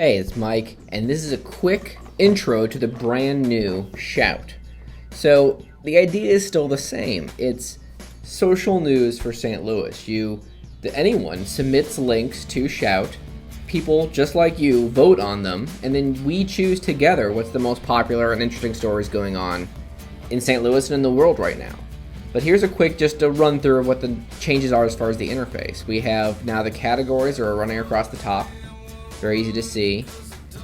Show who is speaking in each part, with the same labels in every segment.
Speaker 1: Hey, it's Mike, and this is a quick intro to the brand new Shout. So, the idea is still the same. It's social news for St. Louis. Anyone submits links to Shout, people just like you vote on them, and then we choose together what's the most popular and interesting stories going on in St. Louis and in the world right now. But here's just a run through of what the changes are as far as the interface. We have now the categories are running across the top. Very easy to see.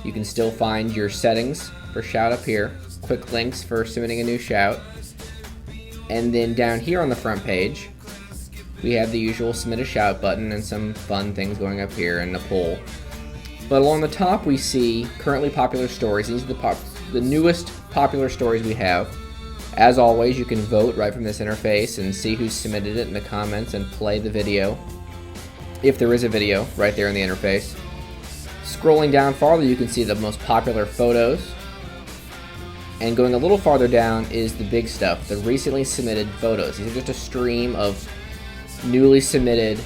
Speaker 1: You can still find your settings for Shout up here. Quick links for submitting a new Shout. And then down here on the front page, we have the usual submit a Shout button and some fun things going up here and a poll. But along the top we see currently popular stories. These are the newest popular stories we have. As always, you can vote right from this interface and see who submitted it in the comments and play the video, if there is a video, right there in the interface. Scrolling down farther, you can see the most popular photos. And going a little farther down is the big stuff, the recently submitted photos. These are just a stream of newly submitted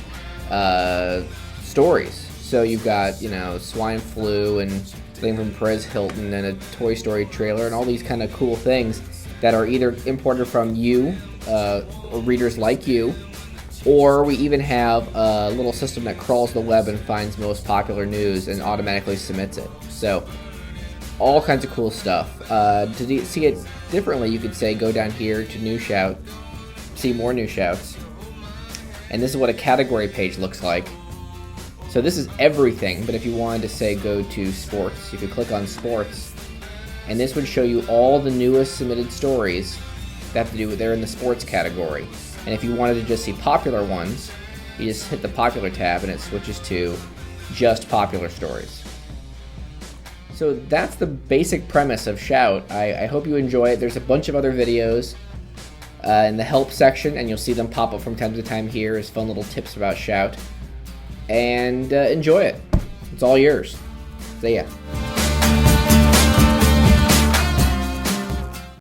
Speaker 1: stories. So you've got, swine flu and something from Perez Hilton and a Toy Story trailer and all these kind of cool things that are either imported from you, or readers like you, or we even have a little system that crawls the web and finds most popular news and automatically submits it. So, all kinds of cool stuff. To see it differently, you could say go down here to New Shout, see more new Shouts, and this is what a category page looks like. So this is everything, but if you wanted to say go to sports, you could click on sports, and this would show you all the newest submitted stories that have to do with, they're in the sports category. And if you wanted to just see popular ones, you just hit the popular tab and it switches to just popular stories. So that's the basic premise of Shout. I hope you enjoy it. There's a bunch of other videos in the help section, and you'll see them pop up from time to time here as fun little tips about Shout. And enjoy it. It's all yours. See ya.